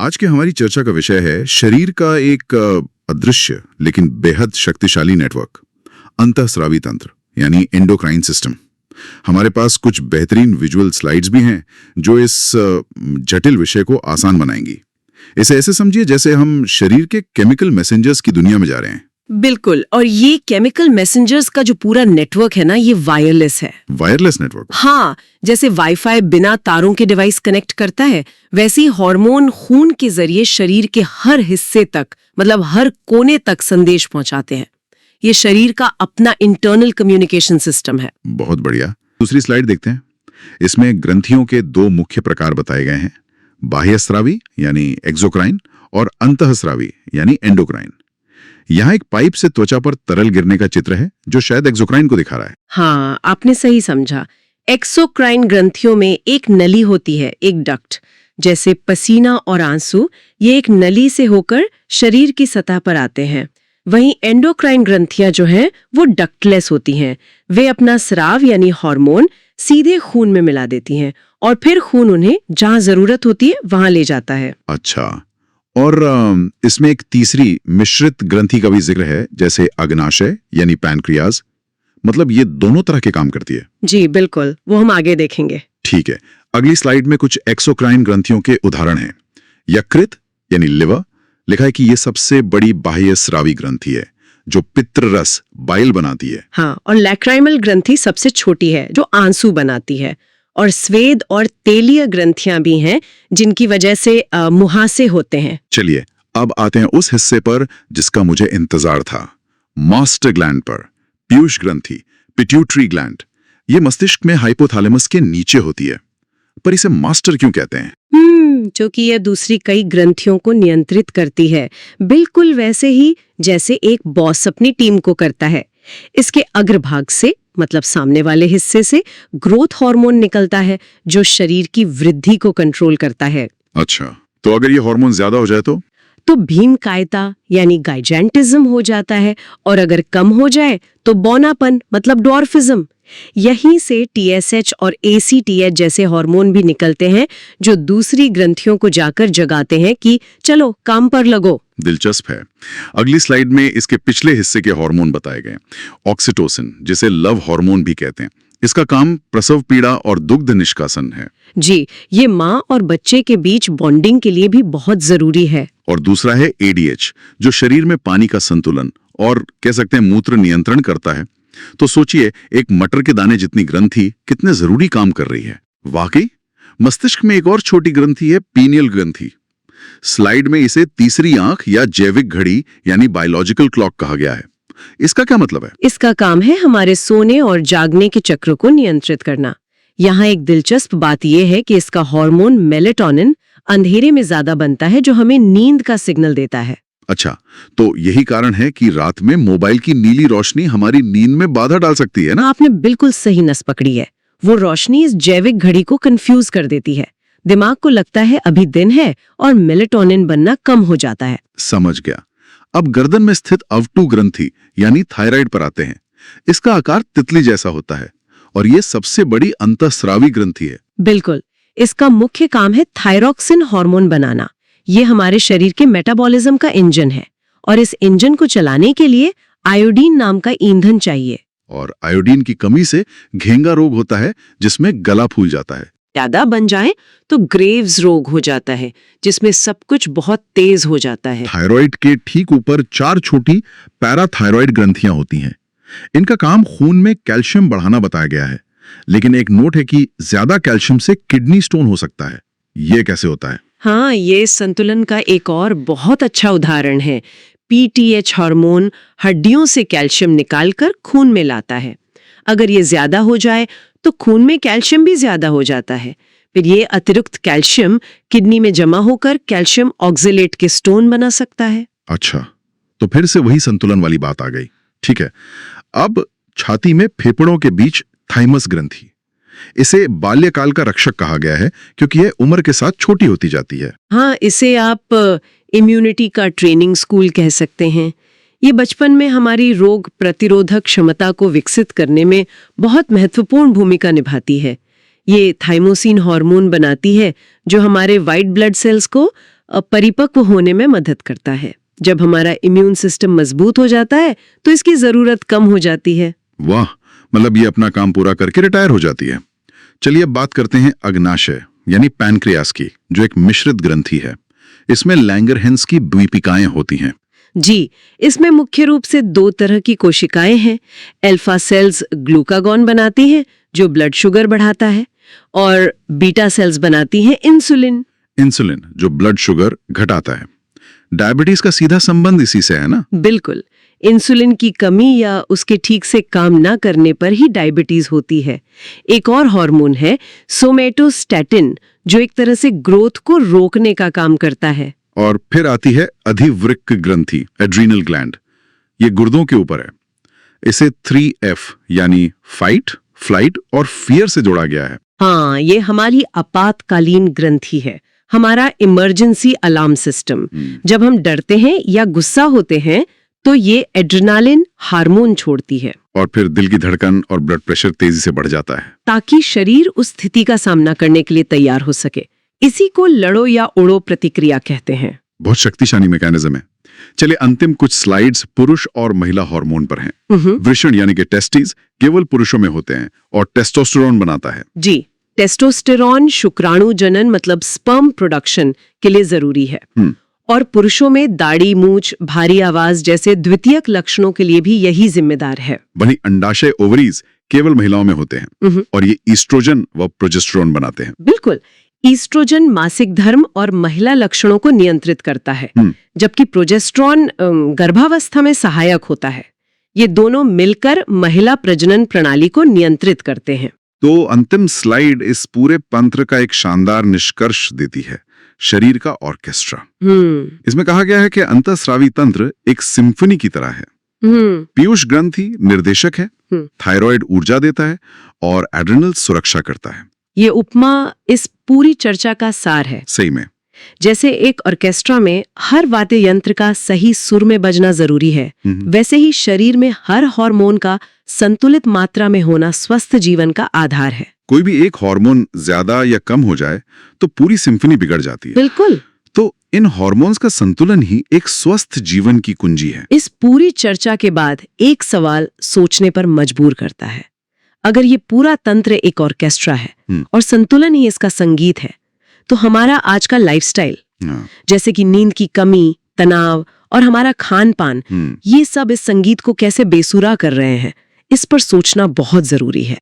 आज की हमारी चर्चा का विषय है शरीर का एक अदृश्य लेकिन बेहद शक्तिशाली नेटवर्क, अंतःस्रावी तंत्र यानी एंडोक्राइन सिस्टम। हमारे पास कुछ बेहतरीन विजुअल स्लाइड्स भी हैं जो इस जटिल विषय को आसान बनाएंगी। इसे ऐसे समझिए जैसे हम शरीर के केमिकल मैसेंजर्स की दुनिया में जा रहे हैं। बिल्कुल, और ये केमिकल मैसेंजर्स का जो पूरा नेटवर्क है ना, ये वायरलेस है। Wireless network? हाँ, जैसे वाईफाई बिना तारों के डिवाइस कनेक्ट करता है, वैसे ही हार्मोन खून के जरिए शरीर के हर हिस्से तक, मतलब हर कोने तक संदेश पहुंचाते हैं। ये शरीर का अपना इंटरनल कम्युनिकेशन सिस्टम है। बहुत बढ़िया। दूसरी स्लाइड देखते हैं। इसमें ग्रंथियों के दो मुख्य प्रकार बताए गए हैं, बाह्यस्रावी यानी एक्सोक्राइन और अंतःस्रावी यानी एंडोक्राइन। यहाँ एक पाइप से त्वचा पर तरल गिरने का चित्र है जो शायद एक्सोक्राइन को दिखा रहा है। हाँ, आपने सही समझा। एक्सोक्राइन ग्रंथियों में एक नली होती है, एक डक्ट। जैसे पसीना और आंसू, ये एक नली से होकर शरीर की सतह पर आते हैं। वहीं एंडोक्राइन ग्रंथियां जो हैं वो डक्टलेस होती हैं। वे अपना स्राव यानी हार्मोन सीधे खून में मिला देती हैं और फिर खून उन्हें जहां जरूरत होती है वहां ले जाता है। अच्छा, और इसमें एक तीसरी मिश्रित ग्रंथि का भी जिक्र है, जैसे अग्नाशय यानी पैनक्रियाज। मतलब ये दोनों तरह के काम करती है। जी बिल्कुल, वो हम आगे देखेंगे। ठीक है, अगली स्लाइड में कुछ एक्सोक्राइन ग्रंथियों के उदाहरण हैं। यकृत यानी लिवर, लिखा है कि ये सबसे बड़ी बाह्य स्रावी ग्रंथि है जो पित्त रस बाइल बनाती है। हाँ, और लैक्राइमल ग्रंथि सबसे छोटी है जो आंसू बनाती है। और स्वेद और तेलीय ग्रंथियां भी हैं जिनकी वजह से मुहासे होते हैं। चलिए अब आते हैं उस हिस्से पर जिसका मुझे इंतजार था, मास्टर ग्लैंड पर। पीयूष ग्रंथि, पिट्यूटरी ग्लैंड, ये मस्तिष्क में हाइपोथैलेमस के नीचे होती है, पर इसे मास्टर क्यों कहते हैं? क्योंकि यह दूसरी कई ग्रंथियों को नियंत्रित करती है, बिल्कुल वैसे ही जैसे एक बॉस अपनी टीम को करता है। इसके अग्रभाग से, मतलब सामने वाले हिस्से से, ग्रोथ हार्मोन निकलता है जो शरीर की वृद्धि को कंट्रोल करता है। अच्छा, तो अगर ये हार्मोन ज्यादा हो जाए तो भीमकायता यानी गाइजेंटिज्म हो जाता है, और अगर कम हो जाए तो बौनापन मतलब ड्वार्फिज्म। यहीं से टीएसएच और एसीटीएच जैसे हार्मोन भी निकलते हैं जो दूसरी ग्रंथियों को जाकर जगाते हैं कि चलो काम पर लगो। दिलचस्प है। अगली स्लाइड में इसके पिछले हिस्से के हार्मोन बताए गए। ऑक्सीटोसिन, जिसे लव हार्मोन भी कहते हैं, इसका काम प्रसव पीड़ा और दुग्ध निष्कासन है। जी, ये माँ और बच्चे के बीच बॉन्डिंग के लिए भी बहुत जरूरी है। और दूसरा है एडीएच, जो शरीर में पानी का संतुलन और कह सकते हैं मूत्र नियंत्रण करता है। तो सोचिए, एक मटर के दाने जितनी ग्रंथि कितने जरूरी काम कर रही है। वाकई मस्तिष्क में एक और छोटी ग्रंथि है, पीनियल ग्रंथि। स्लाइड में इसे तीसरी आंख या जैविक घड़ी यानी बायोलॉजिकल क्लॉक कहा गया है। इसका क्या मतलब है? इसका काम है हमारे सोने और जागने के चक्र को नियंत्रित करना। यहाँ एक दिलचस्प बात यह है कि इसका हार्मोन मेलेटोनिन अंधेरे में ज्यादा बनता है जो हमें नींद का सिग्नल देता है। अच्छा, तो यही कारण है कि रात में मोबाइल की नीली रोशनी हमारी नींद में बाधा डाल सकती है ना? आपने बिल्कुल सही नस पकड़ी है। वो रोशनी इस जैविक घड़ी को कंफ्यूज कर देती है। दिमाग को लगता है अभी दिन है और मेलेटोनिन बनना कम हो जाता है। समझ गया। अब गर्दन में स्थित अवटू ग्रंथि यानी थायराइड पर आते हैं। इसका आकार तितली जैसा होता है और ये सबसे बड़ी अंतःस्रावी ग्रंथि है। बिल्कुल, इसका मुख्य काम है थायरॉक्सिन हार्मोन बनाना। ये हमारे शरीर के मेटाबॉलिज्म का इंजन है और इस इंजन को चलाने के लिए आयोडीन नाम का ईंधन चाहिए। और आयोडीन की कमी से घेंगा रोग होता है जिसमें गला फूल जाता है। ज्यादा बन जाए तो ग्रेव्स रोग हो जाता है जिसमें सब कुछ बहुत तेज हो जाता है। थायराइड के ठीक ऊपर 4 छोटी पैराथायराइड ग्रंथियां होती हैं। इनका काम खून में कैल्शियम बढ़ाना बताया गया है, लेकिन एक नोट है कि ज्यादा कैल्शियम से किडनी स्टोन हो सकता है। ये कैसे होता है? हाँ, ये संतुलन का एक और बहुत अच्छा उदाहरण है। पीटीएच हार्मोन हड्डियों से कैल्शियम निकालकर खून में लाता है। अगर ये ज्यादा हो जाए तो खून में कैल्शियम भी ज्यादा हो जाता है। फिर ये अतिरिक्त कैल्शियम किडनी में जमा होकर कैल्शियम ऑक्जेलेट के स्टोन बना सकता है। अच्छा, तो फिर से वही संतुलन वाली बात आ गई। ठीक है, अब छाती में फेफड़ों के बीच थाइमस ग्रंथि, इसे बाल्यकाल का रक्षक कहा गया है क्योंकि यह उम्र के साथ छोटी होती जाती है। हाँ, इसे आप इम्यूनिटी का ट्रेनिंग स्कूल कह सकते हैं। ये बचपन में हमारी रोग प्रतिरोधक क्षमता को विकसित करने में बहुत महत्वपूर्ण भूमिका निभाती है। ये थाइमोसिन हार्मोन बनाती है जो हमारे व्हाइट ब्लड सेल्स को परिपक्व होने में मदद करता है। जब हमारा इम्यून सिस्टम मजबूत हो जाता है तो इसकी जरूरत कम हो जाती है। वाह, मतलब ये अपना काम पूरा करके रिटायर हो जाती है। चलिए अब बात करते हैं अग्नाशय यानी पैनक्रियास की, जो एक मिश्रित ग्रंथि है। इसमें लैंगरहैंस की द्वीपिकाएं होती हैं। जी, इसमें मुख्य रूप से 2 तरह की कोशिकाएं हैं। अल्फा सेल्स ग्लूकागॉन बनाती हैं जो ब्लड शुगर बढ़ाता है, और बीटा सेल्स बनाती हैं इंसुलिन। इंसुलिन जो ब्लड शुगर घटाता है। डायबिटीज का सीधा संबंध इसी से है ना? बिल्कुल, इंसुलिन की कमी या उसके ठीक से काम ना करने पर ही डायबिटीज होती है। एक और हार्मोन है सोमेटोस्टैटिन, जो एक तरह से ग्रोथ को रोकने का काम करता है। और फिर आती है अधिवृक्क ग्रंथि, एड्रीनल ग्लैंड। ये गुर्दों के ऊपर है। इसे 3F यानी फाइट, फ्लाइट और फियर से जोड़ा गया है। हाँ, ये हमारी आपातकालीन ग्रंथि है, हमारा इमरजेंसी अलार्म सिस्टम। जब हम डरते हैं या गुस्सा होते हैं तो ये एड्रेनालिन हार्मोन छोड़ती है, और फिर दिल की धड़कन और ब्लड प्रेशर तेजी से बढ़ जाता है, ताकि शरीर उस स्थिति का सामना करने के लिए तैयार हो सके। इसी को लड़ो या उड़ो प्रतिक्रिया कहते हैं। बहुत शक्तिशाली मैकेनिज्म है। चलिए अंतिम कुछ स्लाइड्स पुरुष और महिला हार्मोन पर हैं। वृषण यानी कि टेस्टिस केवल पुरुषों में होते हैं और टेस्टोस्टेरोन बनाता है। जी, टेस्टोस्टेरोन शुक्राणु जनन मतलब स्पर्म प्रोडक्शन के लिए जरूरी है, और पुरुषों में दाढ़ी, मूंछ, भारी आवाज जैसे द्वितीयक लक्षणों के लिए भी यही जिम्मेदार है। वहीं अंडाशय ओवरीज केवल महिलाओं में होते हैं और ये ईस्ट्रोजन व प्रोजेस्टेरोन बनाते हैं। बिल्कुल, ईस्ट्रोजन मासिक धर्म और महिला लक्षणों को नियंत्रित करता है, जबकि प्रोजेस्टेरोन गर्भावस्था में सहायक होता है। ये दोनों मिलकर महिला प्रजनन प्रणाली को नियंत्रित करते हैं। तो अंतिम स्लाइड इस पूरे तंत्र का एक शानदार निष्कर्ष देती है, शरीर का ऑर्केस्ट्रा। इसमें कहा गया है कि अंतःस्रावी तंत्र एक सिम्फनी की तरह है। पीयूष ग्रंथि निर्देशक है, थायराइड ऊर्जा देता है और एड्रेनल सुरक्षा करता है। ये उपमा इस पूरी चर्चा का सार है। सही में, जैसे एक ऑर्केस्ट्रा में हर वाद्य यंत्र का सही सुर में बजना जरूरी है, वैसे ही शरीर में हर हार्मोन का संतुलित मात्रा में होना स्वस्थ जीवन का आधार है। कोई भी एक हार्मोन ज्यादा या कम हो जाए तो पूरी सिम्फनी बिगड़ जाती है। बिल्कुल। तो इन हार्मोन्स का संतुलन ही एक स्वस्थ जीवन की कुंजी है। इस पूरी चर्चा के बाद एक सवाल सोचने पर मजबूर करता है। अगर ये पूरा तंत्र एक ऑर्केस्ट्रा है और संतुलन ही इसका संगीत है, तो हमारा आज का लाइफस्टाइल, जैसे कि नींद की कमी, तनाव और हमारा खान पान, ये सब इस संगीत को कैसे बेसुरा कर रहे हैं, इस पर सोचना बहुत जरूरी है।